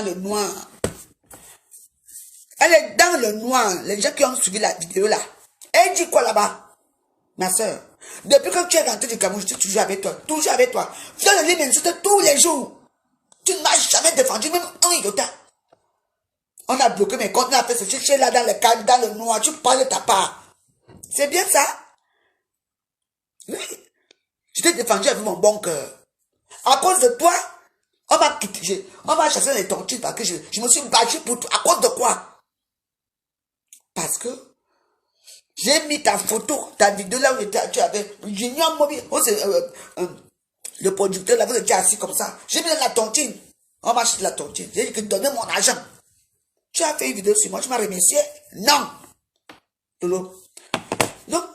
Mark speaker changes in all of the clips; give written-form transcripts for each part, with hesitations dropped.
Speaker 1: dans le noir. Elle est dans le noir. Les gens qui ont suivi la vidéo là. Elle dit quoi là-bas? Ma soeur, depuis que tu es rentrée du Cameroun, je suis toujours avec toi. Toujours avec toi. Viens le lire m'insulter tous les jours. Tu ne m'as jamais défendu, même un iota. On a bloqué mes comptes, on a fait ce chichi là dans le cadre, dans le noir. Tu parles de ta part. C'est bien ça? Oui. Je t'ai défendu avec mon bon cœur. À cause de toi, on m'a quitté. On m'a chassé les tortues parce que je me suis battu pour toi. À cause de quoi? Parce que j'ai mis ta photo, ta vidéo là où tu avais Junior Mobile. Oh, c'est le producteur là, vous étiez assis comme ça. J'ai mis la tontine. On m'a acheté la tontine. J'ai dit que donnez mon argent. Tu as fait une vidéo sur moi, tu m'as remercié? Non. Lolo. Non.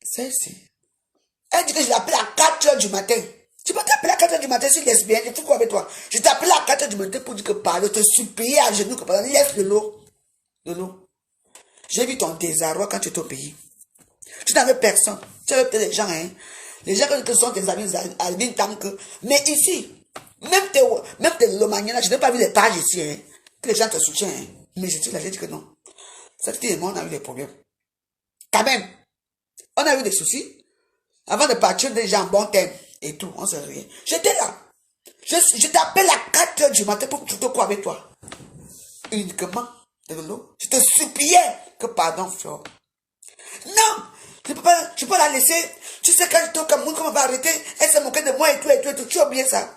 Speaker 1: Celle-ci. Elle dit que je l'appelle à 4 h du matin. Tu peux t'appeler à 4 h du matin sur lesbienne, je fais quoi avec toi? Je t'appelle à 4 h du matin pour dire que pardon, te supplier à genoux que pardon, laisse Lolo. Lolo. J'ai vu ton désarroi quand tu étais au pays. Tu n'avais personne. Tu avais peut-être des gens, hein. Les gens que sont tes amis, Alvin Tank. Mais ici, même tes Lomagnas, je n'ai pas vu les pages ici, hein. Que les gens te soutiennent, hein. Mais je suis là, j'ai dit que non. Cette fille et moi, on a eu des problèmes. Quand même. On a eu des soucis. Avant de partir, des gens en bon terme. Et tout, on se riait. J'étais là. Je t'appelle à 4 h du matin pour que tu te crois avec toi. Uniquement. Je te suppliais que pardon, Flore. Non, je peux pas la laisser. Tu sais, quand j'étais au Cameroun, comment on va arrêter? Elle se moquait de moi et tout, et tout, et tout. Tu as oublié ça?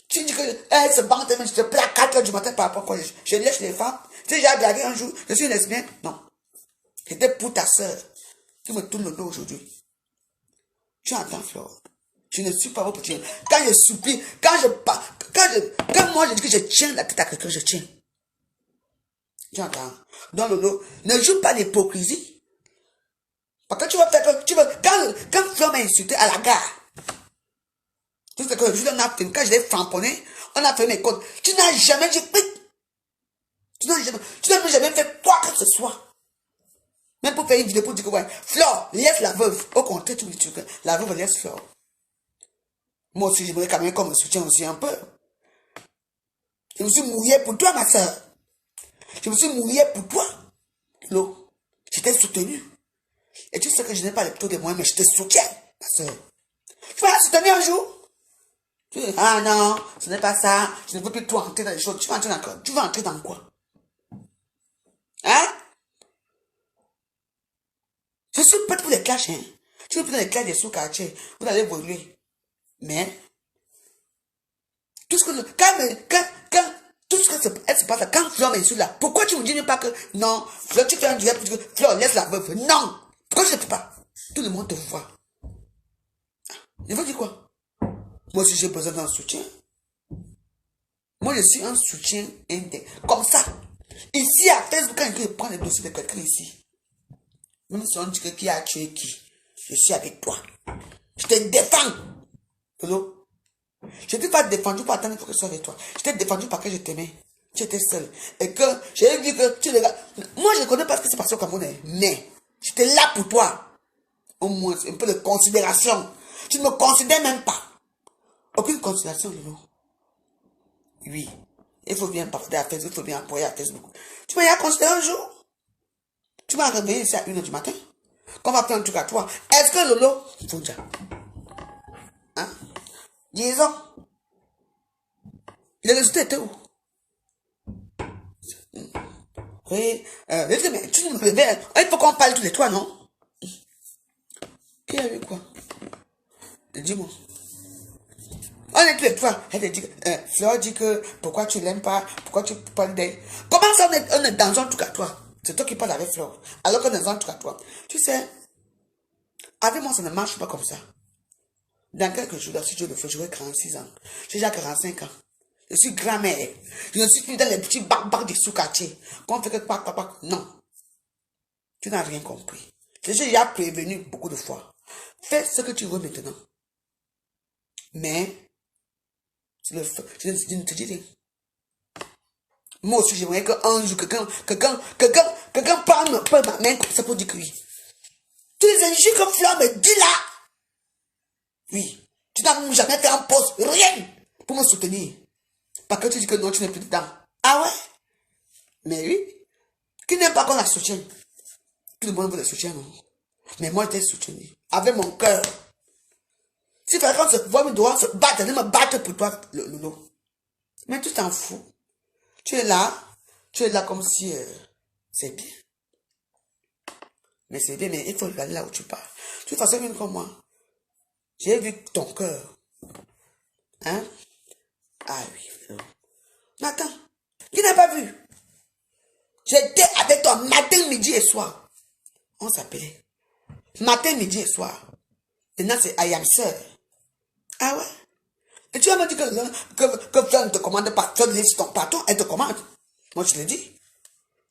Speaker 1: Tu dis qu'elle se bande, mais je te plais à 4 h du matin par rapport à quoi je lèche les femmes. Tu sais, j'ai dragué un jour, je suis lesbienne. Non. C'était pour ta soeur. Tu me tournes le dos aujourd'hui. Tu entends, Flore? Je ne suis pas votre petit. Quand je supplie, quand moi je dis que je tiens la tête à quelqu'un, je tiens. Tu entends? Dans le dos, ne joue pas l'hypocrisie. Parce que tu vas faire que, quand Flore m'a insulté à la gare, tout ce que je l'ai fait, quand je l'ai framponné, on a fait mes comptes. Tu n'as jamais dit, tu n'as jamais fait quoi que ce soit. Même pour faire une vidéo pour dire que, ouais, Flore, laisse la veuve. Au contraire, tu me dis que la veuve laisse Flore. Moi aussi, je voudrais quand même qu'on me soutienne aussi un peu. Je me suis mouillé pour toi, ma soeur. Je me suis mouillé pour toi. L'eau. Je t'ai soutenu. Et tu sais que je n'ai pas le taux de moyens, mais je te soutiens, ma soeur. Tu vas la soutenir un jour? Tu dis, ah non, ce n'est pas ça. Je ne veux plus toi entrer dans les choses. Tu vas entrer dans quoi? Tu vas entrer dans quoi? Hein? Je suis prête pour les clashs, hein. Tu veux prendre les clashs des sous-quartiers. Vous allez évoluer. Mais, tout ce que, tout ce que elle se passe là, quand Flore m'insulte là, pourquoi tu me dis même pas que, non, Flore, tu fais un direct pour dire que Flore, laisse la veuve. Non! Pourquoi je ne fais pas? Tout le monde te voit. Je veux dire quoi? Moi aussi j'ai besoin d'un soutien. Moi je suis un soutien indé. Comme ça. Ici à Facebook, quand je prends les dossiers de quelqu'un ici, même si on dit que qui a tué qui, je suis avec toi. Je te défends. Hello? Je ne t'ai pas défendu pour attendre que je sois avec toi. Je t'ai défendu parce que je t'aimais. Tu étais seul. Et que j'ai vu que tu regardes. Moi, je ne connais pas ce qui s'est passé au Cameroun. Mais j'étais là pour toi. Au moins, un peu de considération. Tu ne me considères même pas. Aucune considération, Lolo. Oui. Il faut bien parler à Facebook. Il faut bien envoyer à Facebook. Tu m'as considéré un jour. Tu m'as réveillé ici à 1 h du matin. Qu'on va faire un truc à toi. Est-ce que Lolo. Faut dire. Hein? Disons. Les résultats étaient où? Oui, mais tu me réveilles. Il faut qu'on parle tous les trois, non? Qui a vu quoi? Dis-moi. On est tous les trois. Elle te dit que Flore dit que pourquoi tu l'aimes pas, pourquoi tu parles d'elle. Comment ça on est dans un truc à toi? C'est toi qui parles avec Flore. Alors qu'on est dans un truc à toi. Tu sais, avec moi ça ne marche pas comme ça. Dans quelques jours, là, si je le fais, j'aurai 46 ans. J'ai déjà 45 ans. Je suis grand-mère. Je ne suis plus dans les petits bacs des sous-quartiers. Qu'on fait que quoi. Non. Tu n'as rien compris. Je t'ai déjà prévenu beaucoup de fois. Fais ce que tu veux maintenant. Mais, je ne te dis rien. Moi aussi, j'aimerais qu'un jour, quelqu'un parle ma main comme ça pour dire que oui. Tu les injures comme Flore me dit là. Oui. Tu n'as jamais fait un poste, rien, pour me soutenir. Parce que tu dis que non, tu n'es plus dedans. Ah ouais? Mais oui. Qui n'aime pas qu'on la soutienne? Tout le monde veut le soutien, non? Mais moi, je t'ai soutenu. Avec mon cœur. Si par contre, on doit se battre, je vais me battre pour toi, Lolo. Mais tu t'en fous. Tu es là comme si c'est bien. Mais c'est bien, mais il faut regarder là où tu pars. Tu fais ça une comme moi. J'ai vu ton cœur. Hein? Ah oui. Mais attends, qui n'a pas vu? J'étais avec toi matin, midi et soir. On s'appelait. Matin, midi et soir. Maintenant, c'est I am sir. Ah ouais? Et tu vas me dire que Fleur ne te commande pas. Fleur laisse ton patron, elle te commande. Moi, je te le dis.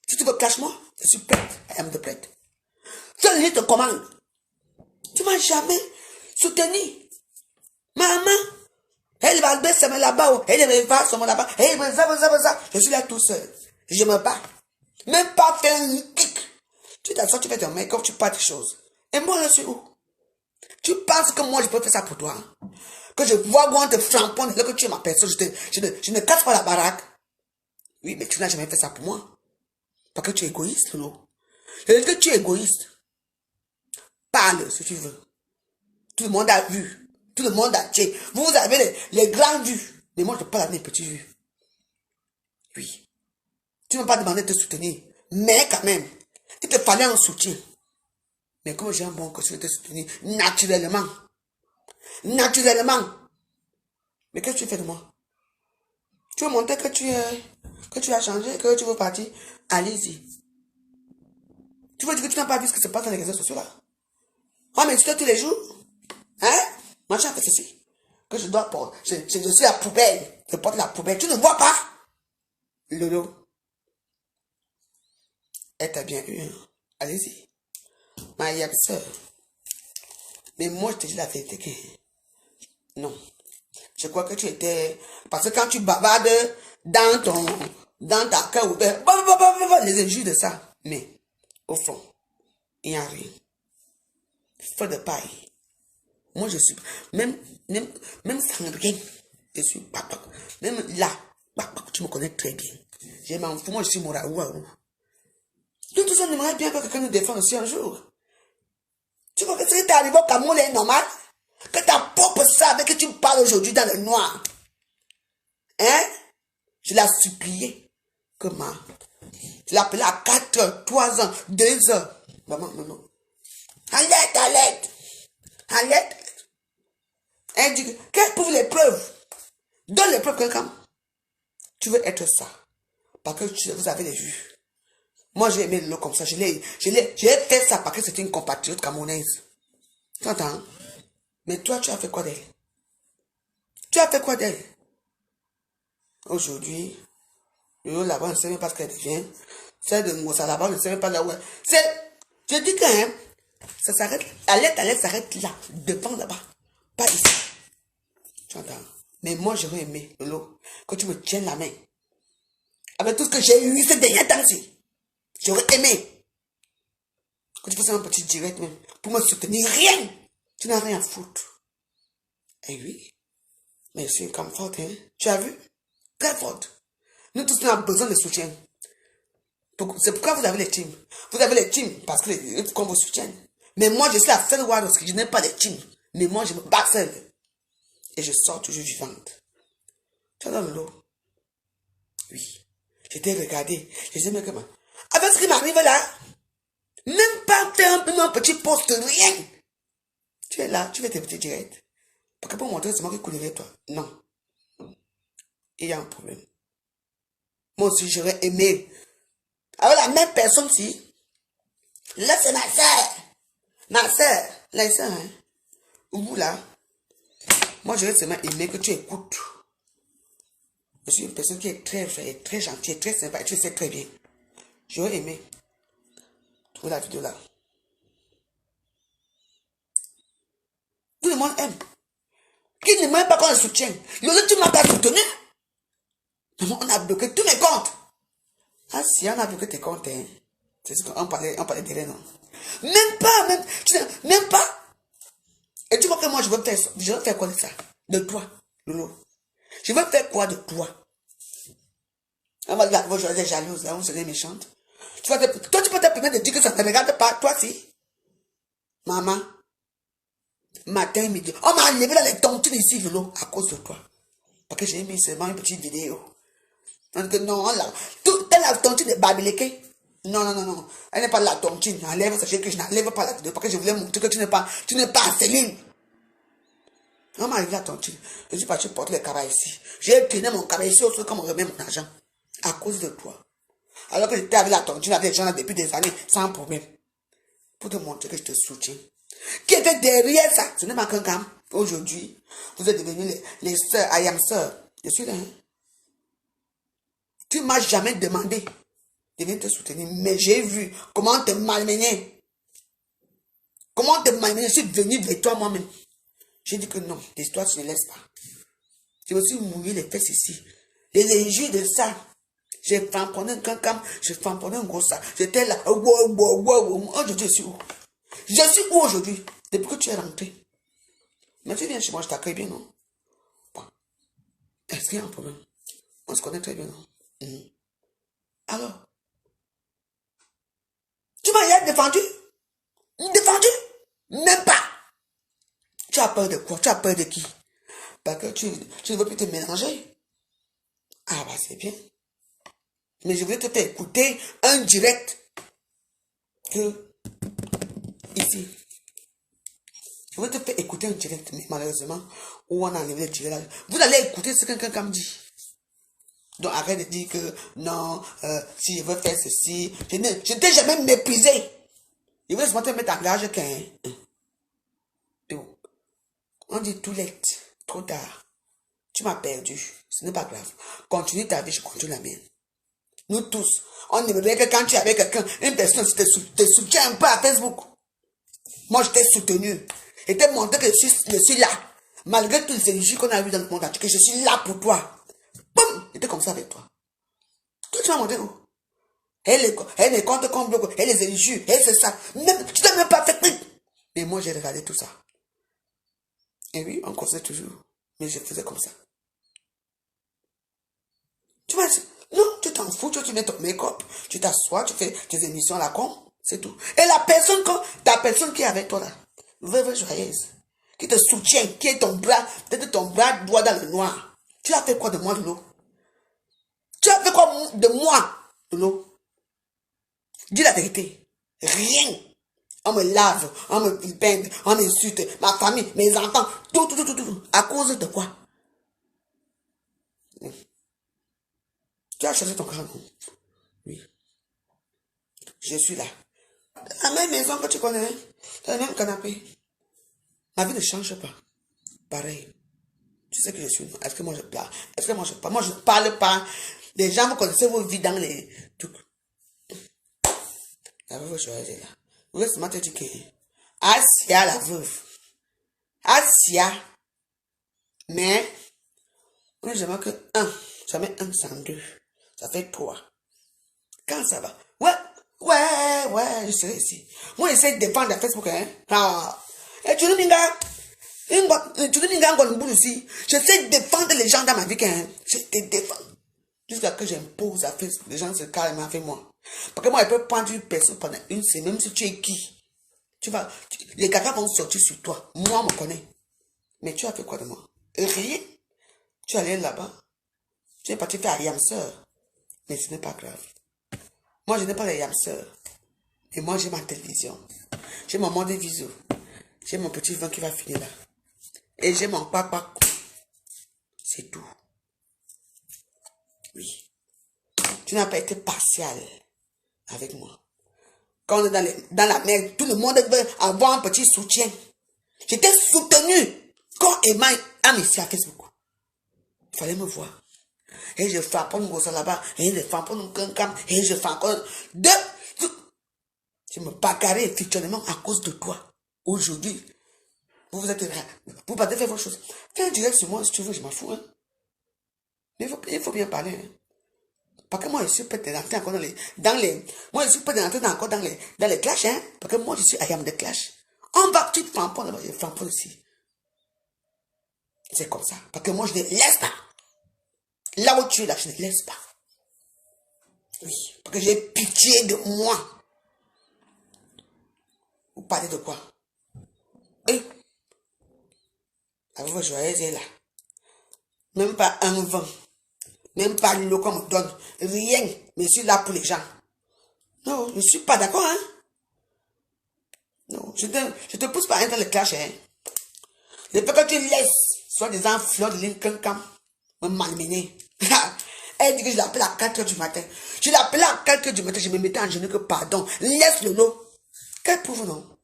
Speaker 1: Si tu veux, cache-moi. Je suis prête. I am the prête. Fleur te commande. Tu m'as jamais soutenu. Maman, elle va baisser là-bas. Elle va se là-bas. Je suis là tout seul. Je me bats. Même pas faire un kick. Tu t'assois, tu fais ton make-up, tu parles des choses. Et moi, je suis où? Tu penses que moi, je peux faire ça pour toi? Que je vois où on te flamponne, que tu es ma personne, je ne casse pas la baraque. Oui, mais tu n'as jamais fait ça pour moi. Parce que tu es égoïste, non? Je dis que tu es égoïste. Parle, si tu veux. Tout le monde a vu. Tout le monde a tué. Vous avez les grands vues. Mais moi, je parle avec les petits vues. Oui. Tu ne m'as pas demandé de te soutenir. Mais quand même, il te fallait un soutien. Mais comme j'ai un bon cœur, je vais te soutenir naturellement. Naturellement. Mais qu'est-ce que tu fais de moi? Tu veux montrer que tu as changé, que tu veux partir? Allez-y. Tu veux dire que tu n'as pas vu ce qui se passe dans les réseaux sociaux là? Ah, mais tu fais tous les jours? Hein? Moi, j'ai fait ceci. Que je dois porter. Je suis la poubelle. Je porte la poubelle. Tu ne vois pas? Lolo. Elle t'a bien eu. Hein? Allez-y. Ma sœur. Mais moi, je te dis la vérité que non. Je crois que tu étais... Parce que quand tu bavardes dans ta cœur, les injures de ça. Mais, au fond, il n'y a rien. Feu de paille. Moi, je suis... Même sans rien, je suis... Même là, tu me connais très bien. Je m'en fous, moi, je suis Moraouaou. Tout ça, on aimerait bien que quelqu'un nous défende aussi un jour. Tu vois que ce qui t'est arrivé au Cameroun est normal? Que ta propre savait que tu me parles aujourd'hui dans le noir. Hein? Je l'ai supplié. Comment? Je l'ai appelé à 4 heures, 3 ans, 2 heures. Maman, non. À l'aide. Elle dit, qu'elle prouve les preuves? Donne les preuves quelqu'un. Tu veux être ça. Parce que vous avez les vues. Moi, j'ai aimé l'eau comme ça. J'ai fait ça parce que c'était une compatriote camerounaise. Tu entends? Mais toi, tu as fait quoi d'elle? Tu as fait quoi d'elle? Aujourd'hui, là-bas, on ne sait même pas ce qu'elle devient. Celle de Moussa là-bas, on ne sait même pas là où elle. Je dis que ça s'arrête. À l'aide s'arrête là, devant là-bas. Pas ici. Tu entends? Mais moi, j'aurais aimé, Lolo, que tu me tiennes la main. Avec tout ce que j'ai eu ces derniers temps-ci. J'aurais aimé que tu fasses un petit direct même pour me soutenir. Rien. Tu n'as rien à foutre. Eh oui. Mais je suis comme forte, hein. Tu as vu? Très forte. Nous tous, nous avons besoin de soutien. C'est pourquoi vous avez les teams. Vous avez les teams parce qu'on vous soutienne. Mais moi, je suis la seule Wados qui je n'ai pas de team. Mais moi, je me bats seule. Et je sors toujours vivante. Tu as dans le lot? Oui. J'étais regardé. Je disais, mais comment? Avec ce qui m'arrive là, même pas faire un petit poste, rien. Tu es là, tu fais tes petits directs. Parce que pour montrer c'est moi qui coulerai toi. Non. Il y a un problème. Moi aussi, j'aurais aimé. Avec la même personne si. Là, c'est ma soeur. Ma soeur. Là, c'est hein. Vous là. Moi, j'aurais seulement aimé que tu écoutes. Je suis une personne qui est très gentille, très sympa. Et tu le sais très bien. J'aurais aimé. Trouver la vidéo là. Tout le monde aime. Qui ne m'aime pas qu'on le soutienne. L'autre, tu m'as pas soutenu. On a bloqué tous mes comptes. Ah si, on a bloqué tes comptes, hein. C'est ce qu'on parlait derrière, non. Même pas. Et tu vois que moi, je veux faire quoi de ça? De toi, Lolo. Je veux faire quoi de toi? On va dire, je suis jalouse, là, on serait méchante. Toi, tu peux te permettre de dire que ça ne te regarde pas, toi, si. Maman, matin, midi. On m'a enlevé là les tontines ici, Lolo, à cause de toi. Parce que j'ai mis seulement une petite vidéo. Donc, non, là, t'es la tontine de Babileke. Non, non, non, non. Elle n'est pas la tontine. Enlève, sachez que je n'enlève pas la vidéo parce que je voulais montrer que tu n'es pas en Céline. On m'a enlevé la tontine. Je suis parti porter le cabas ici. J'ai traîné mon cabas ici aussi comme on remet mon argent. À cause de toi. Alors que j'étais avec la tontine avec les gens là depuis des années, sans problème. Pour te montrer que je te soutiens. Qui était derrière ça? Ce n'est pas qu'un gamme. Aujourd'hui, vous êtes devenus les sœurs, I am sœurs. Je suis là. Hein? Tu ne m'as jamais demandé de venir te soutenir, mais j'ai vu comment te malmener. Comment te malmener? Je suis venu vers toi moi-même. J'ai dit que non, l'histoire, tu ne laisses pas. J'ai aussi mouillé les fesses ici. Les injures de ça. J'ai tamponné un cancam, j'ai tamponné un gros sac. J'étais là. Aujourd'hui, je suis où? Je suis où aujourd'hui? Depuis que tu es rentré. Mais tu viens chez moi, je t'accueille bien, non? Bon. Est-ce qu'il y a un problème? On se connaît très bien, non? Alors? Tu m'as défendu? Défendu? Même pas. Tu as peur de quoi? Tu as peur de qui? Parce que tu ne veux plus te mélanger. Ah bah c'est bien. Mais je voulais te faire écouter un direct que ici. Je voulais te faire écouter un direct, mais malheureusement, où on a enlevé le direct. Vous allez écouter ce que quelqu'un me dit. Donc arrête de dire que non, si je veux faire ceci, je ne t'ai jamais méprisé. Je voulais seulement te mettre en gage qu'un. On dit tout late, trop tard. Tu m'as perdu, ce n'est pas grave. Continue ta vie, je continue la mienne. Nous tous, on aimerait que quand tu es avec quelqu'un, une personne te soutient un peu à Facebook. Moi, je t'ai soutenu. Et t'ai montré que je suis là. Malgré tous les énergies qu'on a eues dans le monde entier, que je suis là pour toi. Boum! J'étais comme ça avec toi. Toi, tu m'as montré où? Elle les comptes qu'on bloque, elle les énergies, elle c'est ça. Même, tu n'as même pas fait. Mais moi, j'ai regardé tout ça. Et oui, on causait toujours. Mais je faisais comme ça. Tu m'as dit, non, tu t'en fous, tu mets ton make-up, tu t'assois, tu fais tes émissions à la con, c'est tout. Et ta personne qui est avec toi là, veuve joyeuse, qui te soutient, qui est ton bras, peut-être ton bras droit dans le noir. Tu as fait quoi de moi, Lolo? Tu as fait quoi de moi, Lolo? Dis la vérité. Rien. On me lave, on me peint, on m'insulte, ma famille, mes enfants, tout. À cause de quoi? Tu as choisi ton grand nom. Oui. Je suis là. La même maison que tu connais, le même canapé. Ma vie ne change pas. Pareil. Tu sais que je suis. Est-ce que moi je parle? Est-ce que moi je parle? Moi je ne parle pas. Les gens, vous connaissez vos vies dans les trucs. La veuve choisie là. Vous voulez seulement te dire que Asia, la veuve. Asia. Mais, moi j'aimerais que ça met 1 sans 2. Ça fait 3. Quand ça va? Ouais, je serai ici. Moi, j'essaie de défendre la Facebook, hein. Et tu n'es pas aussi. J'essaie de défendre les gens dans ma vie, hein. Je te défends. Jusqu'à ce que j'impose à Facebook, les gens se calment avec moi. Parce que moi, je peux prendre une personne pendant une semaine, même si tu es qui. Les caca vont sortir sur toi. Moi, on me connaît. Mais tu as fait quoi de moi? Rien. Tu es allé là-bas. Tu es parti faire Ayam Sœur. Mais ce n'est pas grave. Moi, je n'ai pas les yamseurs. Et moi, j'ai ma télévision. J'ai mon monde visio. J'ai mon petit vin qui va finir là. Et j'ai mon papa. C'est tout. Oui. Tu n'as pas été partial avec moi. Quand on est dans la merde, tout le monde veut avoir un petit soutien. J'étais soutenu. Quand Emma a mis ici à Facebook. Il fallait me voir. Et je fais encore une grosse là-bas. Et je fais encore une cancam. Et je fais encore deux. Je me bagarrais effectivement à cause de toi. Aujourd'hui, vous êtes là. Vous partez faire vos choses. Fais un direct sur moi si tu veux, je m'en fous. Hein. Mais il faut bien parler. Hein. Parce que moi, je suis peut-être rentré encore moi, je suis peut-être rentré encore dans les clashs. Hein. Parce que moi, je suis ayam de clash. On va tout flamper là-bas. Je flampe ici. C'est comme ça. Parce que moi, je ne laisse pas. Là où tu es là, je ne laisse pas. Oui, parce que j'ai pitié de moi. Vous parlez de quoi? Et avec vos joyeuses là. Même pas un vin. Même pas l'eau qu'on me donne. Rien. Mais je suis là pour les gens. Non, je ne suis pas d'accord, hein. Non, je te pousse pas dans le clash, hein. Le fait que tu laisses, soi-disant, Fleur de Lincoln Camp, me malmener. Elle dit que je l'appelle à 4 h du matin. Je l'appelais à 4 h du matin, je me mettais en genoux que pardon. Laisse le lot. Quel pauvre non?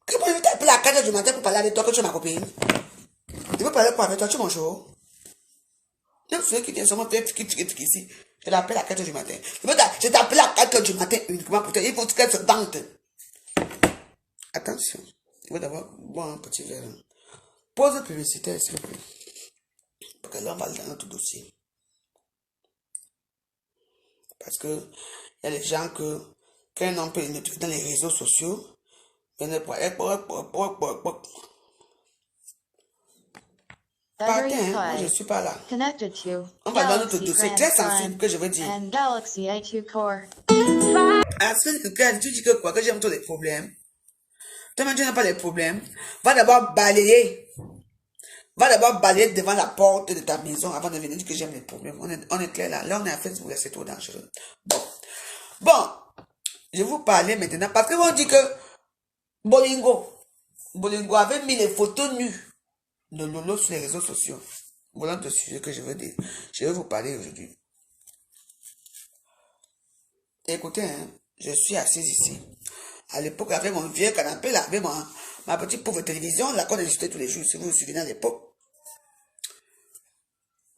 Speaker 1: Que pour t'appeler à 4 h du matin pour parler avec toi que tu es ma copine? Je veux parler quoi avec toi, tu es mon show? Même ceux qui viennent seulement faire ici. Je l'appelle à 4 h du matin. Je t'appelle à 4 h du matin uniquement pour te dire, il faut qu'elle se dente. Attention. Il faut d'abord boire un petit verre. Pause publicitaire, s'il vous plaît. Parce que là, on va aller dans notre dossier. Parce que il y a des gens que, quand un homme peut les dans les réseaux sociaux, partez, hein, moi je suis pas là. On va dans notre dossier très sensible que je veux dire. Est-ce que tu dis que quoi, que j'aime tous les problèmes? Toi-même, tu n'as pas les problèmes. Va d'abord balayer. Va d'abord balayer devant la porte de ta maison avant de venir dire que j'aime les problèmes. On est clair là. Là, on est à Facebook, c'est trop dangereux. Bon. Je vais vous parler maintenant parce que on dit que Bolingo avait mis les photos nues de Lolo sur les réseaux sociaux. Voilà le sujet que je veux dire. Je vais vous parler aujourd'hui. Écoutez, hein, je suis assise ici. À l'époque, avec mon vieux canapé, là, avec ma petite pauvre télévision, là, qu'on existait tous les jours, si vous vous souvenez à l'époque.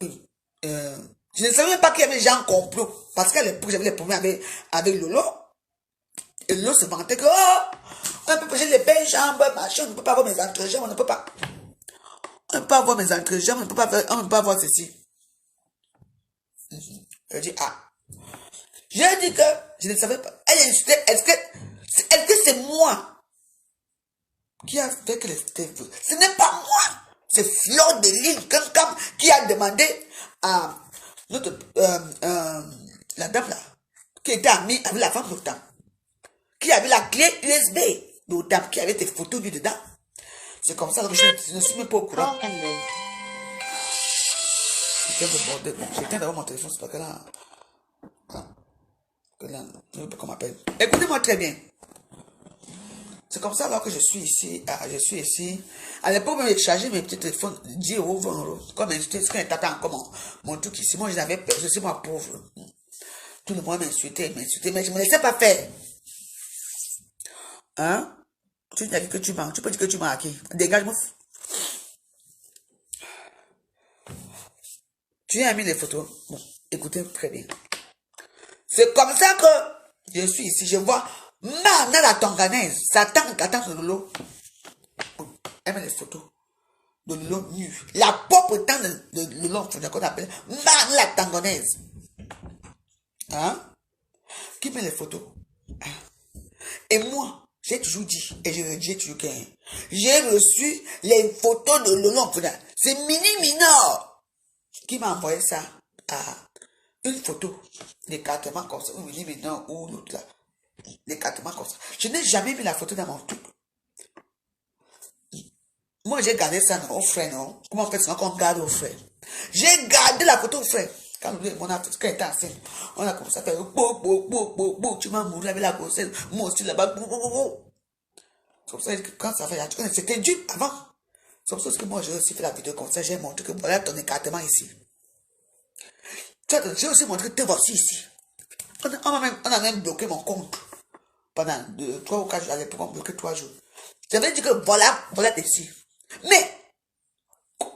Speaker 1: Oui. Je ne savais même pas qu'il y avait des gens en complot. Parce qu'à l'époque, j'avais des problèmes avec Lolo. Et Lolo se vantait que, oh, on peut passer les belles jambes, machin, on ne peut pas avoir mes entrejambes, on ne peut pas. On ne peut pas avoir mes entrejambes, on ne peut pas avoir ceci. Je dis, ah. J'ai dit que je ne savais pas. Elle insistait, est-ce que c'est moi qui a fait que les ce n'est pas moi. C'est Fleur de Lille qui a demandé à notre, la dame là, qui était amie avec la femme d'Otam, qui avait la clé USB d'Otam, qui avait des photos du dedans. C'est comme ça que je ne suis même pas au courant. J'éteins d'abord mon téléphone, c'est pas que là. Je ne sais pas comment on m'appelle. Écoutez-moi très bien. C'est comme ça alors que je suis ici. À l'époque, je chargeais mes petits téléphones 10 euros, 20 euros. Comme j'étais, quand il tapait encore mon truc ici. Moi, je n'avais pas. Je suis moi pauvre. Tout le monde m'insultait, mais je ne me laissais pas faire. Hein? Tu as dit que tu mens. Tu peux dire que tu mens à qui? Dégage-moi. Tu as mis les photos. Bon, écoutez très bien. C'est comme ça que je suis ici. Je vois Mana la Tonganaise. Satan qui attend sur Lolo. Elle met les photos de Lolo nu. La propre temps de Lolo, qu'on appelle Mana la Tonganaise. Hein? Qui met les photos? Hein? Et moi, j'ai toujours dit, et j'ai toujours dit, j'ai reçu les photos de Lolo. C'est Mini Minor qui m'a envoyé ça à une photo d'écartement comme ça, ou Mini Minor ou l'autre là. L'écartement comme ça. Je n'ai jamais mis la photo dans mon truc. Moi, j'ai gardé ça au frère, non? Comment on fait ça qu'on garde au frère? J'ai gardé la photo au frère. Quand elle était enceinte, on a commencé à faire tu m'as mouru avec la grossesse, moi aussi là-bas, c'est comme ça que quand ça fait, c'était dur avant. C'est pour ça que moi j'ai aussi fait la vidéo comme ça, j'ai montré que voilà ton écartement ici. J'ai aussi montré que te voici ici. On a même bloqué mon compte. Pendant 3 ou 4 jours, à l'époque, on bloquait 3 jours. J'avais dit que voilà ici. Mais,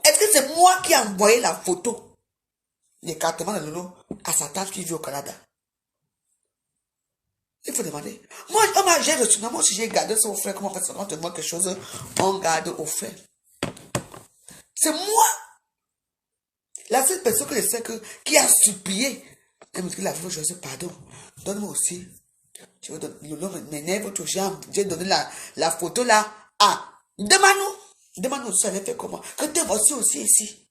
Speaker 1: est-ce que c'est moi qui ai envoyé la photo, l'écartement de Lolo, à sa tante qui vit au Canada? Il faut demander. Moi, j'ai reçu, moi aussi j'ai gardé ça au frère. Comment on fait ça? Quand on te demande quelque chose, on garde au frère. C'est moi. La seule personne que je sais qui a supplié. Elle me dit que la vie, je dis pardon. Donne-moi aussi. Tu veux donner, Lolo m'énerve, j'ai donné la photo là. Ah, demande-nous si elle a fait comment. Que te voici aussi ici.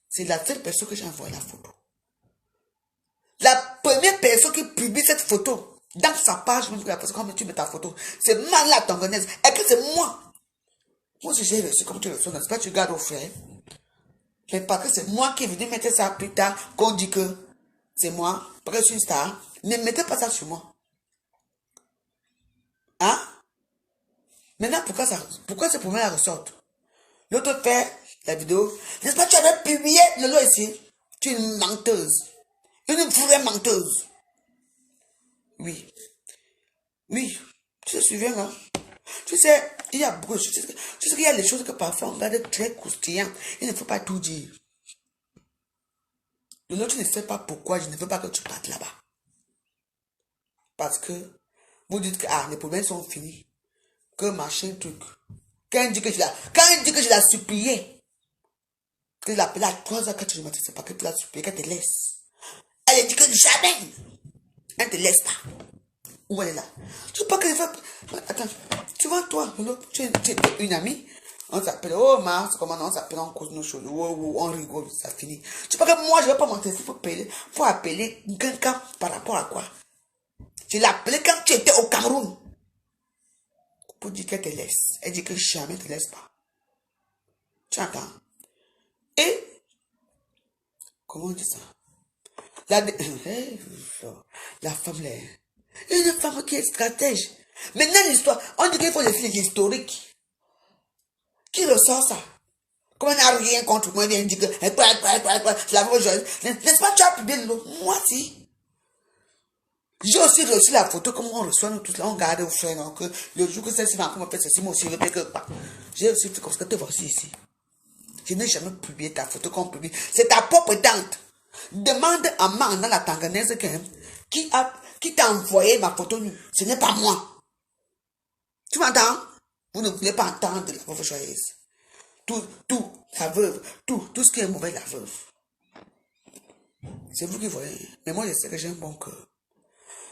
Speaker 1: C'est la seule personne que j'ai envoyé la photo. La première personne qui publie cette photo dans sa page, comme tu mets ta photo, c'est mal la tanganaise. Et que c'est moi. Moi, si j'ai reçu comme tu reçois, n'est-ce pas, tu gardes au frère. Mais parce que c'est moi qui est venu mettre ça plus tard, qu'on dit que c'est moi, parce que je suis une star. Ne mettez pas ça sur moi. Hein? Maintenant, pourquoi ce problème ressort? L'autre fait la vidéo. N'est-ce pas, tu avais publié le lot ici? Tu es une menteuse. Une vraie menteuse. Oui. Oui. Tu te souviens, hein? Tu sais, il y a beaucoup de choses. Tu sais qu'il y a des choses que parfois on garde très croustillantes. Il ne faut pas tout dire. Le lot, tu ne sais pas pourquoi je ne veux pas que tu partes là-bas. Parce que vous dites que les problèmes sont finis. Que machin truc. Quand il dit que je l'ai supplié, qu'il l'a appelé à 3h, 4h du matin, c'est pas que tu l'as supplié, qu'elle te laisse. Elle dit que jamais, elle ne te laisse pas. Où elle est là? Tu sais pas qu'elle va. Attends, tu vois, toi, tu es une amie, on s'appelle, oh Mars, comment on s'appelle, on cause nos choses, on rigole, ça finit. Tu sais pas que moi, je vais pas monter, il faut appeler quelqu'un par rapport à quoi? Je l'ai appelé quand tu étais au Cameroun. Pour dire qu'elle te laisse. Elle dit que jamais te laisse pas. Tu entends? Et, comment on dit ça? La femme là. Une femme qui est stratège. Maintenant l'histoire, on dit qu'il faut les filles historiques. Qui ressort ça? Comme on n'a rien contre moi, il dit que c'est la vraie chose. N'est-ce pas, tu as publié le lot? Moi si. J'ai aussi reçu la photo, comme on reçoit nous tous là, on garde au frère, donc le jour que celle-ci va encore me faire ceci, moi aussi, je vais que pas. J'ai aussi fait comme ça, que te voici ici. Je n'ai jamais publié ta photo qu'on publie. C'est ta propre tante. Demande à Manda, la Tanganaise, qui t'a envoyé ma photo nue. Ce n'est pas moi. Tu m'entends? Vous ne voulez pas entendre la pauvre joyeuse. Tout, la veuve, tout ce qui est mauvais, la veuve. C'est vous qui voyez. Mais moi, je sais que j'ai un bon cœur.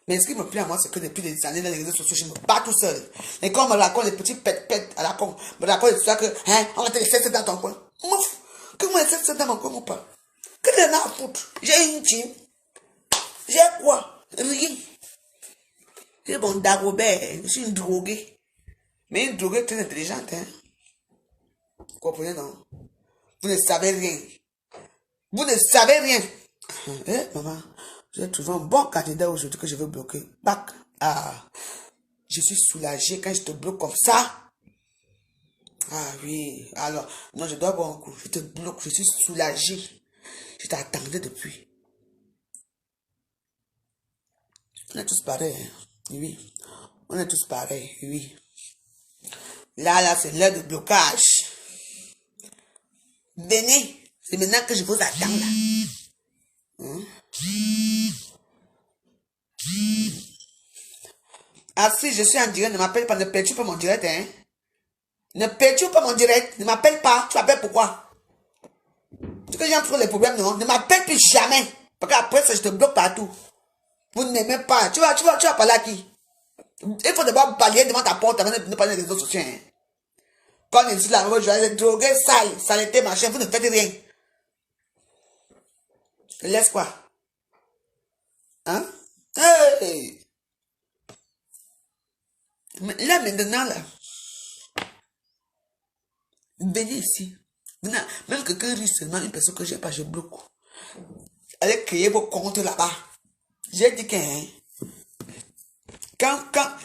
Speaker 1: Mais ce qui me plaît à moi, c'est que depuis des années dans les réseaux sociaux, je me bats tout seul. Et quand on me raconte les petits pètes à la con, me raconte l'histoire que, on va te laisser ça dans ton coin. Mouf! Que moi, laisser ça dans mon coin ou pas? Que t'en as à foutre? J'ai une team. J'ai quoi? Rien. J'ai bon Dagobert. Je suis une droguée. Mais une droguée très intelligente, hein. Vous comprenez, non? Vous ne savez rien. Vous ne savez rien. Maman, j'ai trouvé un bon candidat aujourd'hui que je veux bloquer. Bac. Je suis soulagée quand je te bloque comme ça. Ah oui, alors, non, je dois boire un coup. Je te bloque, je suis soulagée. Je t'attendais depuis. On est tous pareils, hein. Oui. On est tous pareils, oui. Là, c'est l'heure de blocage. Venez. C'est maintenant que je vous attends, là. Ah si, je suis en direct, ne m'appelle pas, ne perturbe pas mon direct, hein. Ne perturbe pas mon direct, ne m'appelle pas. Tu m'appelles pourquoi? Tu que j'ai trop les problèmes, non? Ne m'appelle plus jamais. Parce qu'après ça, je te bloque partout. Vous ne m'aimez pas. Tu vas parler à qui? Il faut d'abord parler devant ta porte avant de parler des réseaux sociaux, hein. Quand on est ici, là, je vais être drogué, sale, saleté, machin, vous ne faites rien. Laisse quoi? Hein? Hey! Mais là, maintenant, là, venez ici. Maintenant, même quelqu'un rit seulement une personne que j'ai pas, je bloque. Allez créer vos comptes là-bas. J'ai dit que, hein, quand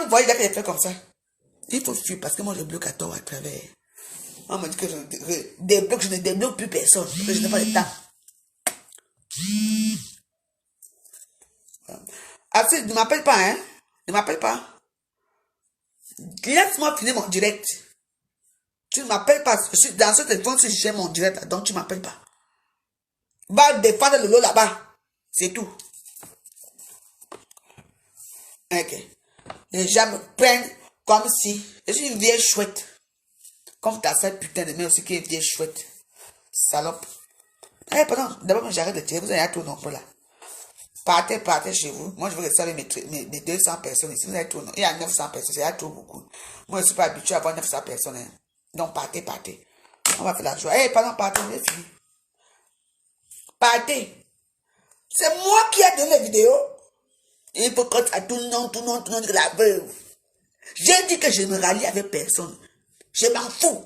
Speaker 1: vous voyez là qu'elle fait comme ça, il faut fuir parce que moi je bloque à tort à travers. On me dit que je ne débloque plus personne, parce que je n'ai pas le temps. Ah, si, ne m'appelle pas, hein? Ne m'appelle pas. Laisse-moi finir mon direct. Tu ne m'appelles pas. Je suis dans ce téléphone si j'ai mon direct, donc tu ne m'appelles pas. Va défendre le lot là-bas. C'est tout. Ok. Les gens me prennent comme si je suis une vieille chouette. Comme ta sale putain de mère aussi qui est vieille chouette. Salope. Eh, pardon, d'abord j'arrête de tirer. Vous avez tout nombre là. Partez chez vous. Moi, je veux rester avec mes 200 personnes ici. Vous avez tout, non? Il y a 900 personnes. C'est trop beaucoup. Moi, je ne suis pas habitué à avoir 900 personnes. Hein. Donc, partez. On va faire la joie. Eh, pardon, partez. On est fini. Partez. C'est moi qui ai donné les vidéos. Il faut que à tout le monde de la veuve. J'ai dit que je ne me rallie avec personne. Je m'en fous.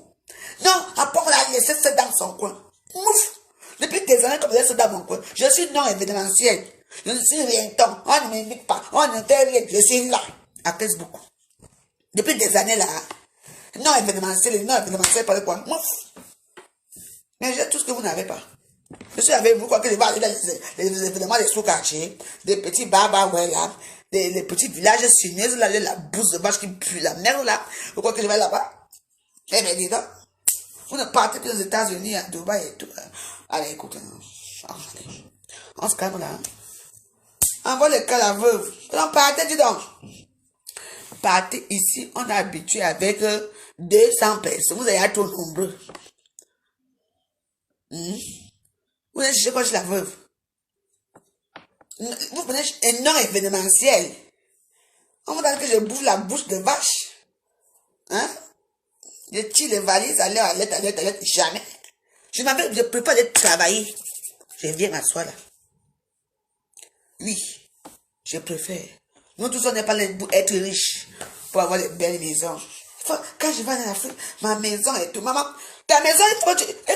Speaker 1: Non, après on l'a laissé ça dans son coin. Mouf. Depuis des années, comme je laisse ça dans mon coin. Je suis non événementiel. Je ne suis rien temps. On ne m'invite pas. On ne fait rien. Je suis là. À Facebook. Depuis des années là. Non événementiel, par quoi? Mouf. Mais j'ai tout ce que vous n'avez pas. Je suis avec vous, quoi que je vais aller dans les événements des sous-quartiers, des petits barbas, ouais, là, les petits villages sinueux, là, la bouse de vache qui pue la merde, là. Vous croyez que je vais là-bas? Eh bien, dis donc, vous ne partez plus aux États-Unis, à Dubaï et tout. Allez, écoutez, on se calme là. Envoie le cas la veuve. Non, partez, dis donc. Partez ici, on est habitué avec 200 personnes. Vous êtes trop nombreux. Vous êtes cherché quoi chez la veuve? Vous prenez un nom événementiel. On vous dit que je bouffe la bouche de vache. Hein? Je tire les valises à l'aide, jamais. Je ne peux pas aller travailler. Je viens m'asseoir là. Oui, je préfère. Nous tous, on n'est pas là pour être riches, pour avoir des belles maisons. Quand je vais en Afrique, ma maison et tout. Maman, ta maison, il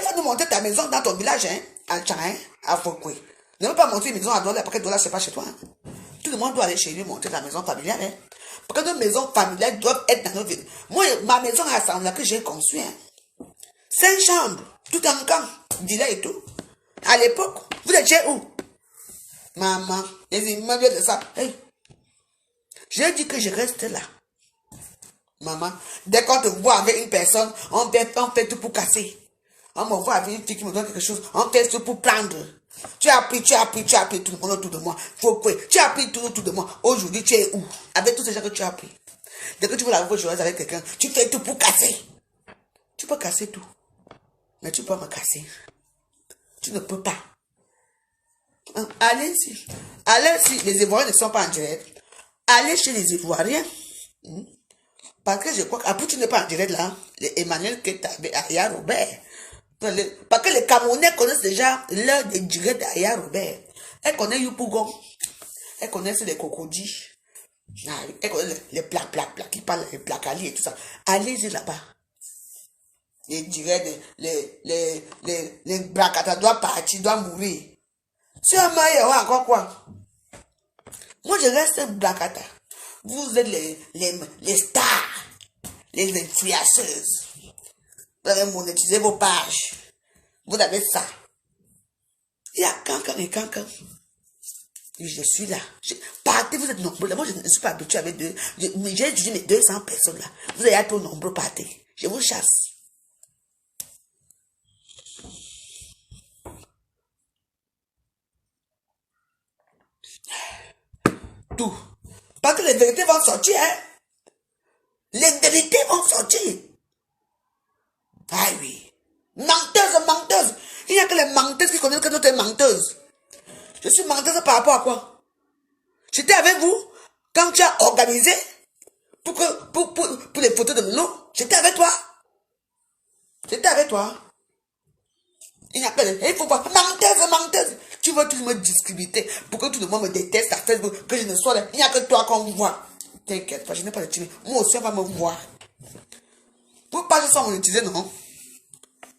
Speaker 1: faut nous montrer ta maison dans ton village, hein, à Tchaï, à Fokwe. Ne veux pas montrer une maison à Douala, parce que Douala, c'est pas chez toi. Hein. Tout le monde doit aller chez lui montrer ta maison familiale. Hein. Parce que nos maisons familiales doivent être dans nos villes. Moi, ma maison à Assemblée que j'ai construite, hein. 5 chambres, tout en camp, d'île et tout. À l'époque, vous étiez où? Maman, les immeubles de ça. Hey. J'ai dit que je reste là. Maman, dès qu'on te voit avec une personne, on fait tout pour casser. On me voit avec une fille qui me donne quelque chose, on fait tout pour prendre. Tu as pris tout le monde autour de moi. Tu as pris tout autour de moi. Aujourd'hui, tu es où? Avec tous ces gens que tu as pris. Dès que tu veux la revoir avec quelqu'un, tu fais tout pour casser. Tu peux casser tout. Mais tu peux me casser. Tu ne peux pas. Allez-y. Allez-y. Les Ivoiriens ne sont pas en direct. Allez chez les Ivoiriens. Parce que je crois qu'après tu n'es pas en direct là. Emmanuel Keta, Aya Robert. Parce que les Camerounais connaissent déjà l'heure de direct d'Aya Robert. Elle connaît Youpougon. Elle connaît les cocodis. Elle connaît les plaques qui parlent, les placali et tout ça. Allez-y là-bas. Les directs, les bracata doivent partir, doivent mourir. Si un mari encore quoi? Moi je reste bracata. Vous êtes les stars, les influenceuses. Vous avez monétisé vos pages. Vous avez ça. Il y a cancan et cancan. Je suis là. Partez, vous êtes nombreux. Moi, je ne suis pas habitué avec deux. J'ai dit mes 200 personnes là. Vous êtes trop nombreux, partez. Je vous chasse. Tout. Parce que les vérités vont sortir, hein. Les vérités vont sortir. Ah oui. Menteuse. Il n'y a que les menteuses qui connaissent que d'autres menteuses. Je suis menteuse par rapport à quoi? J'étais avec vous quand tu as organisé pour les photos de Lolo. J'étais avec toi. Il n'y a que les... Il faut voir. Menteuse. Tu veux toujours me discriminer pour que tout le monde me déteste à Facebook, que je ne sois là. Il n'y a que toi qu'on voit. T'inquiète pas, je n'ai pas de timide. Moi aussi, on va me voir. Pour pas que je sois monétisé, non?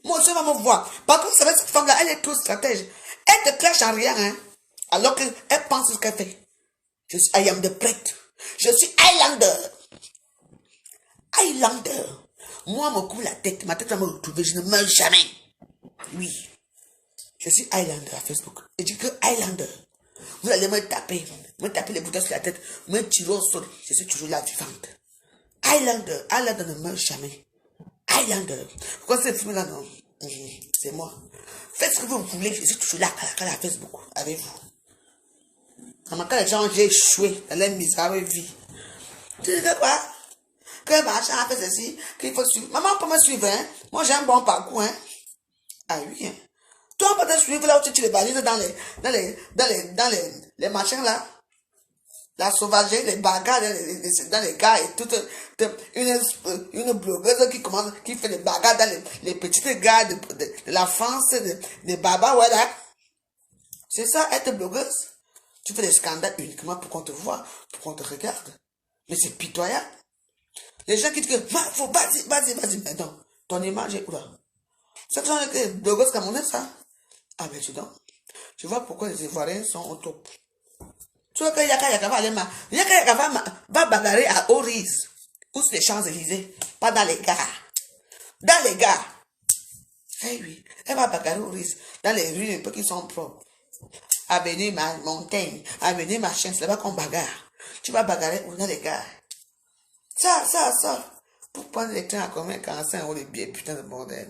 Speaker 1: Moi aussi, on va me voir. Par contre, vous savez, cette femme-là, elle est trop stratège. Elle te crache en rien, hein. Alors qu'elle pense ce qu'elle fait. Je suis I am the prêtre. Je suis Highlander. Moi, me coupe la tête. Ma tête va me retrouver. Je ne meurs jamais. Oui. Je suis Highlander à Facebook. Je dis que Highlander. Vous allez me taper les boutons sur la tête, me tirer au sol. Je suis toujours là vivante. Highlander ne meurt jamais. Highlander. Pourquoi ce film-là, non? C'est moi. Faites ce que vous voulez, je suis toujours là à Facebook avec vous. Quand les gens j'ai échoué dans leur misérable vie. Tu sais quoi? Que machin a fait ceci, qu'il faut suivre. Maman peut me suivre, hein? Moi j'ai un bon parcours, hein? Ah oui, hein? Toi, on peut te suivre là où tu tires les balises dans les machins là. La sauvagerie, les bagarres dans les gars et toute une blogueuse qui fait les bagarres dans les petites gares de la France, des babas, voilà. C'est ça, être blogueuse. Tu fais des scandales uniquement pour qu'on te voit, pour qu'on te regarde. Mais c'est pitoyable. Les gens qui disent que, faut, vas-y. Mais non, ton image est où là? C'est que j'en ai que blogueuse camerounaise, ça. Ah ben tu vois. Tu vois pourquoi les Ivoiriens sont au top. Tu vois que Yaka va bagarrer à Oris. Où c'est les Champs-Élysées? Pas dans les gares. Dans les gares. Eh oui, elle va bagarrer au Oris. Dans les rues un peu qui sont propres. Avenue ma montagne, avenue machin, c'est là-bas qu'on bagarre. Tu vas bagarrer dans les gares. Ça. Pour prendre les trains à combien 45 € les billets, putain de bordel.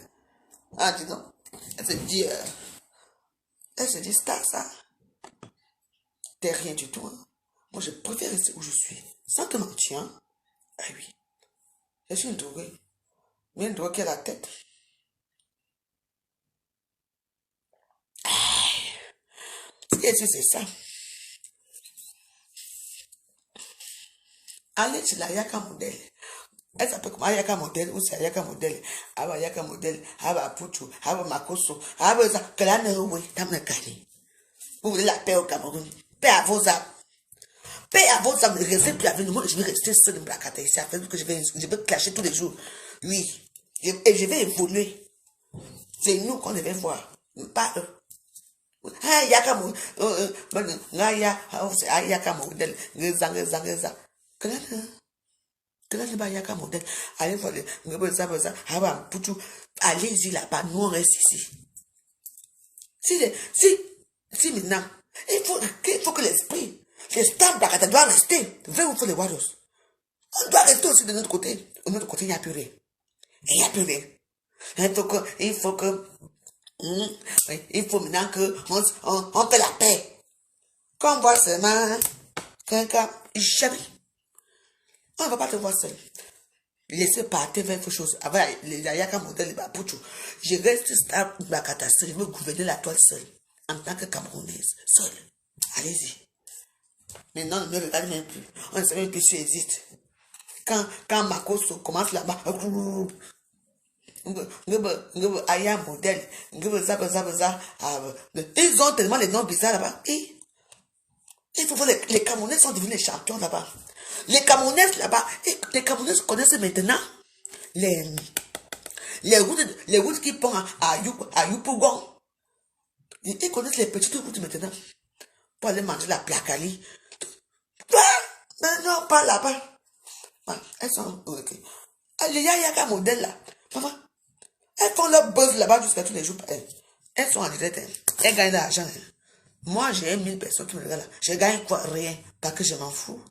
Speaker 1: Ah, dis donc. Elle se dit star, ça. T'es rien du tout. Hein. Moi, je préfère rester où je suis. Sans te mentir. Hein. Ah oui. Je suis une droguée. Mais une drogue qui a la tête. Qu'est-ce que c'est ça? Allez chez la Yaka modèle. Elle s'appelle comment Ayaka modèle ou c'est Ayaka modèle? Aba Yaka modèle, Aba Putu, Aba Makoso, Aba ça, que là ne oui, t'as me calé. Vous voulez la paix au Cameroun? Paix à vos âmes. Paix à vos âmes. Ne restez plus avec nous. Je vais rester seul de Blacata ici. Après que je vais clasher tous les jours. Oui. Et je vais évoluer. C'est nous qu'on devait voir. Pas eux. Ah, Yaka modèle. Yaka modèle. Reza. Que là ne pas Yaka modèle. Allez voir ça. Allez-y là-bas. Nous on reste ici. Si maintenant, il faut que l'esprit, les stars Blacata doivent rester. Vraiment pour les Warriors. On doit rester aussi de notre côté. De notre côté, il n'y a plus rien. Il n'y a plus rien. Il faut maintenant on fait la paix. Qu'on voit seulement quelqu'un, jamais. On ne va pas te voir seul. Laissez partir vers quelque chose. Avec les Yaka modèle, je reste stable Blacata seul. Je veux gouverner la toile seule. En tant que Camerounaise. Seule. Allez-y. Maintenant, ne me regardez même plus. On ne sait même plus si existe. Quand Makoso commence là-bas, Aya modèle, ils ont tellement les noms bizarres là-bas. Il faut voir les Camerounais sont devenus les champions là-bas. Les Camerounais là-bas, les Camerounais connaissent maintenant les routes qui vont à Yopougon. Ils connaissent les petites routes maintenant. Pour aller manger la placali. Mais non, pas là-bas. Elles sont ok. Les Yaka modèle là. Maman, elles font leur buzz là-bas jusqu'à tous les jours. Elles sont en direct. Elles gagnent de l'argent. Moi, j'ai 1000 personnes qui me regardent là. Je gagne quoi? Rien. Parce que je m'en fous.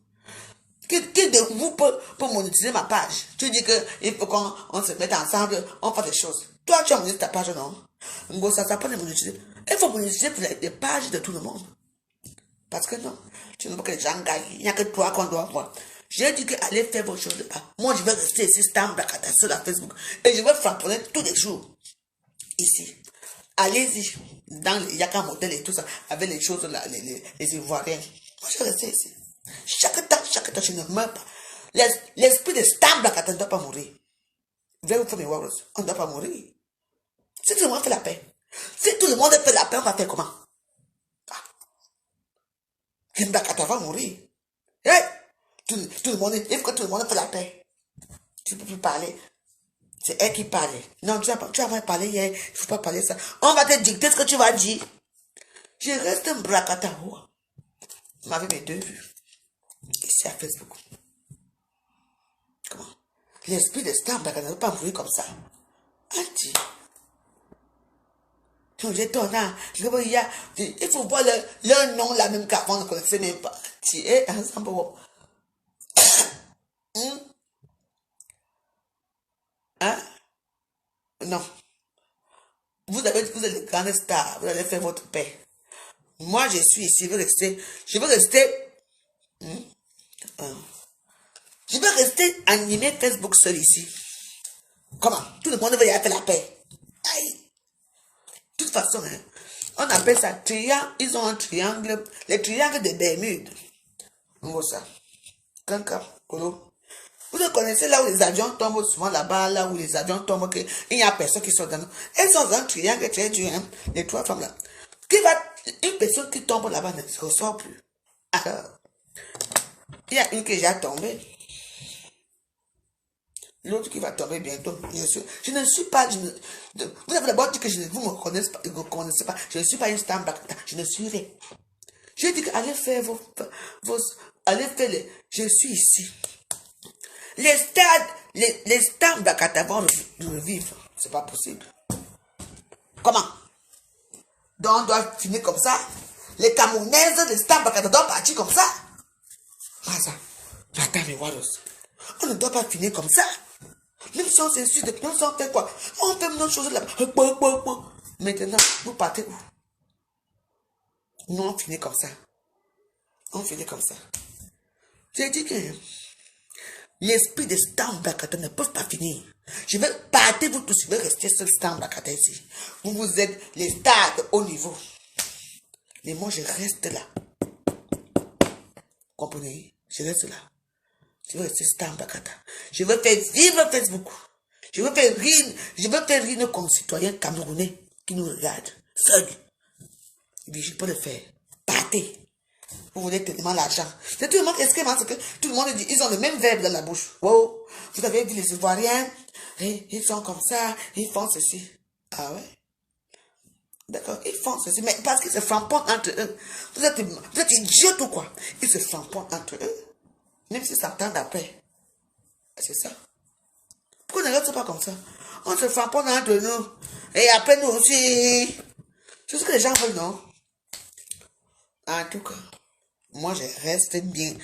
Speaker 1: Qui de vous peut monétiser ma page? Tu dis qu'il faut qu'on se mette ensemble, on fait des choses. Toi, tu as monétisé ta page, non? Bon, ça pas de monétiser. Il faut monétiser pour les pages de tout le monde. Parce que non, tu ne veux pas que les gens gagnent. Il n'y a que toi qu'on doit voir. J'ai dit qu'allez faire vos choses là-bas. Moi, je vais rester ici, Stam Blacata sur la Facebook. Et je vais frapponner tous les jours. Ici. Allez-y. Dans les Yaka modèle et tout ça. Avec les choses là, les Ivoiriens. Moi, je vais rester ici. Chaque temps, je ne meurs pas. L'esprit de Stam Blacata ne doit pas mourir. Vous voyez, vous faites mes warriors. On ne doit pas mourir. Si tout le monde fait la paix. Si tout le monde fait la paix, on va faire comment? Blacata va mourir. Hey! Tout le monde, il faut que tout le monde fasse la paix. Tu ne peux plus parler. C'est elle qui parle. Non, tu as pas parlé hier. Il ne faut pas parler ça. On va te dicter ce que tu vas dire. Je reste un Blacata. Vous m'avez mes 2 vues. Ici à Facebook. Comment? L'esprit de Star Blacata ne peut pas mourir comme ça. Anti. Il faut voir leur nom là même qu'avant on ne connaissait même pas. Tu es ensemble. Hein? Non. Vous êtes les grandes stars. Vous allez faire votre paix. Moi, je suis ici. Je veux rester. Je veux rester animé Facebook seul ici. Comment? Tout le monde veut y aller faire la paix. Aïe. De toute façon, hein, on appelle ça triangle. Ils ont un triangle. Les triangles de Bermude. On voit ça. Vous connaissez là où les avions tombent souvent là-bas, là où les avions tombent, il n'y a personne qui sort dans nous. Elles sont dans un triangle très dur, hein, les 3 femmes là. Une personne qui tombe là-bas ne se ressort plus. Alors, il y a une qui est déjà tombée. L'autre qui va tomber bientôt, bien sûr. Je ne suis pas... vous avez d'abord dit que vous ne me connaissez pas. Je ne suis pas une star Bakata. Je ne suis rien. J'ai dit allez faire allez faire les... Je suis ici. Les stars Bakata vont revivre. C'est pas possible. Comment? Donc on doit finir comme ça. Les Camerounaises, les stars Bakata doivent partir comme ça. Ah ça. J'attends les voir aussi. On ne doit pas finir comme ça. Même si on s'insulte, même si on fait quoi? On fait nos choses là. Maintenant, vous partez où? Nous, on finit comme ça. On finit comme ça. J'ai dit que l'esprit des Stam Bakata ne peuvent pas finir. Je vais partir, vous tous, je vais rester seul Stam Bakata ici. Vous êtes les stars de haut niveau. Mais moi, je reste là. Comprenez? Je reste là. Je vais rester Stam Bakata. Je veux faire vivre Facebook. Je veux faire rire nos concitoyens camerounais qui nous regardent. Seuls. Et puis je peux le faire. Partez. Vous voulez tellement l'argent. C'est tout le monde parce que tout le monde dit, ils ont le même verbe dans la bouche. Wow. Vous avez dit les Ivoiriens, ils sont comme ça, ils font ceci. Ah ouais? D'accord, ils font ceci, mais parce qu'ils se frappent entre eux. Vous êtes idiots ou quoi? Ils se frappent entre eux. Même si ça s'entendent après. C'est ça. Pourquoi on ne reste pas comme ça? On se frappe entre nous. Et après nous aussi. C'est ce que les gens veulent, non? En tout cas, moi je reste bien.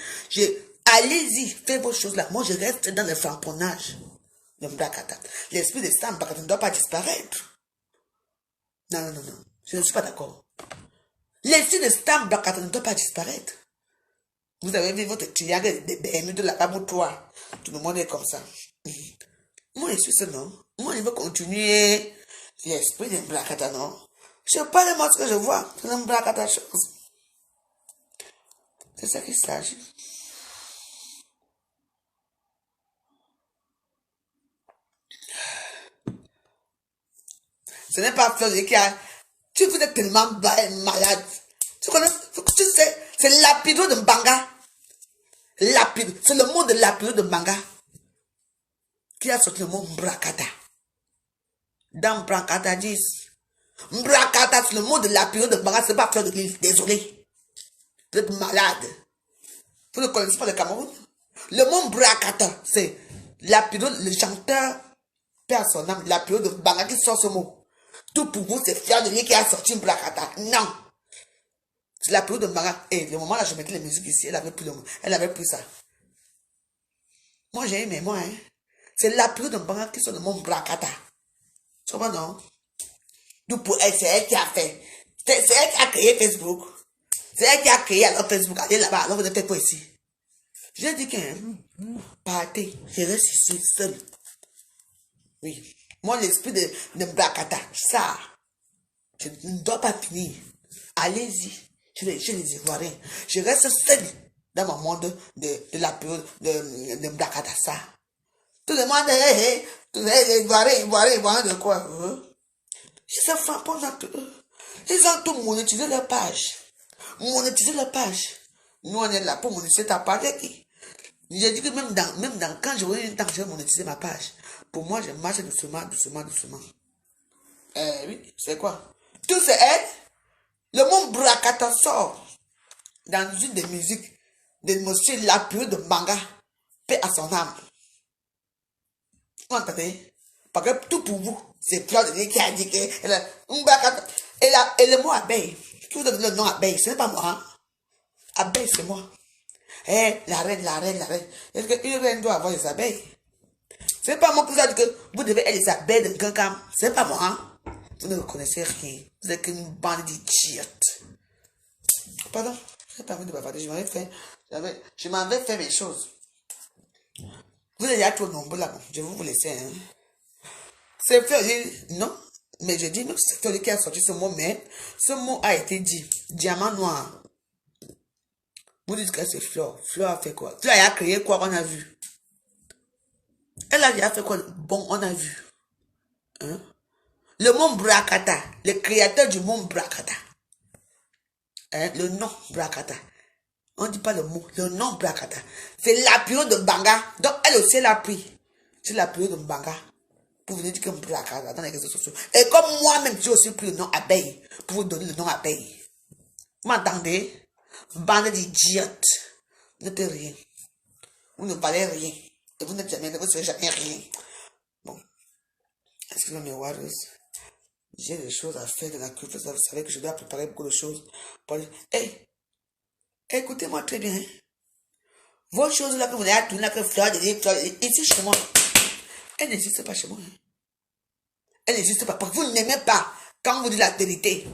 Speaker 1: Allez-y, faites vos choses là. Moi je reste dans le frapponnage de Mbakata. L'esprit de Stam Bakata ne doit pas disparaître. Non, non, non, non. Je ne suis pas d'accord. L'esprit de Stam Bakata ne doit pas disparaître. Vous avez vu votre triangle de BM de la Baboutoua. Tout le monde est comme ça. Moi, je suis seul, non? Moi, je veux continuer l'esprit de Mbakata, non? Je ne sais pas de moi ce que je vois. C'est un Mbakata chose. C'est ça qu'il s'agit. Ce n'est pas Fleur qui a... Tu vous êtes tellement malade. Tu connais... Tu sais, c'est Lapido de Mbanga. Lapido. C'est le mot de Lapido de Mbanga qui a sorti le mot Mbrakata. Dans Mbrakata 10. Mbrakata, c'est le mot de Lapido de Mbanga. C'est pas Fleur de l'île. Désolé. Vous êtes malade. Vous ne connaissez pas le Cameroun? Le mot Mbrakata, c'est Lapido, le chanteur, perd son âme, Lapido de Mbanga qui sort ce mot. Tout pour vous, c'est Fleur de l'île qui a sorti Mbrakata. Non. C'est Lapido de Mbanga. Et le moment là, je mettais la musique ici, elle avait pris ça. Moi, j'ai aimé, moi, hein. C'est Lapido de Mbanga qui sort le mot Mbrakata. Tu comprends, non? Donc, pour elle, c'est elle qui a fait. C'est elle qui a créé Facebook. C'est elle qui a créé alors Facebook. Allez là-bas, alors vous ne faites pas ici. J'ai dit que, partez, je reste ici seul. Oui. Moi, l'esprit de Mbrakata, ça, je ne dois pas finir. Allez-y, chez les Ivoiriens. Je reste seul dans mon monde de la période de Mbrakata, ça. Tout le monde, les Ivoiriens de quoi? Ils se frappent entre eux. Ils ont tout monétisé leur page. Monétiser la page. Nous, on est là pour monétiser ta page. J'ai dit que même quand j'aurai une temps, je vais monétiser ma page. Pour moi, je marche doucement. Oui, c'est quoi? Tout c'est elle. Le mot Mbrakata sort dans une des musiques de monsieur Lapido de Mbanga. Paix à son âme. Vous entendez? Parce que tout pour vous, c'est Fleur de l'île qui a dit que Mbrakata. Et le mot abeille. Qui vous donne le nom abeille? Ce n'est pas moi. Hein? Abeille, c'est moi. La reine. Est-ce qu'une reine doit avoir des abeilles? Ce n'est pas moi qui vous a dit que vous devez être les abeilles de Gankam. Ce n'est pas moi. Hein? Vous ne connaissez rien. Vous êtes qu'une bande d'idiotes. Pardon, je n'ai pas envie de bavarder. Je m'en vais faire mes choses. Vous êtes déjà trop nombreux là. Je vais vous laisser. Hein? C'est fait, non? Mais je dis, c'est Fleur qui a sorti ce mot, mais ce mot a été dit. Diamant noir. Vous dites que c'est Fleur. Fleur a fait quoi? Fleur a créé quoi? On a vu. Elle a fait quoi? Bon, on a vu. Hein? Le mot Mbrakata. Le créateur du mot Mbrakata. Hein, le nom Brakata. On ne dit pas le mot, le nom Brakata. C'est la période de Mbanga. Donc elle aussi elle a pris. C'est la période de Mbanga. Pour venir dire que Brakata dans les réseaux sociaux. Et comme moi-même, j'ai aussi pris le nom abeille. Pour vous donner le nom abeille. Vous m'entendez? Bande d'idiotes. Vous n'êtes rien. Vous ne valez rien. Et vous n'êtes jamais, vous ne serez jamais rien. Bon. Excusez-moi mes warriors. J'ai des choses à faire dans la culture. Vous savez que je dois préparer beaucoup de choses. Hey, écoutez-moi très bien. Vos choses là que vous avez tourné, que fleur ici chez moi, elles n'existent pas chez moi. Elles n'existent pas. Parce que vous n'aimez pas quand vous dites la vérité.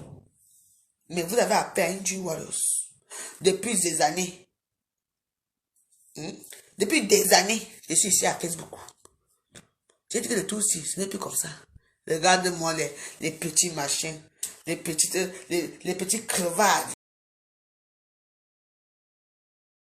Speaker 1: Mais vous avez affaire à une Jew Warriors. Depuis des années. Depuis des années, je suis ici à Facebook. J'ai dit que le tout aussi, ce n'est plus comme ça. Regarde-moi les petits machins, les petits crevades.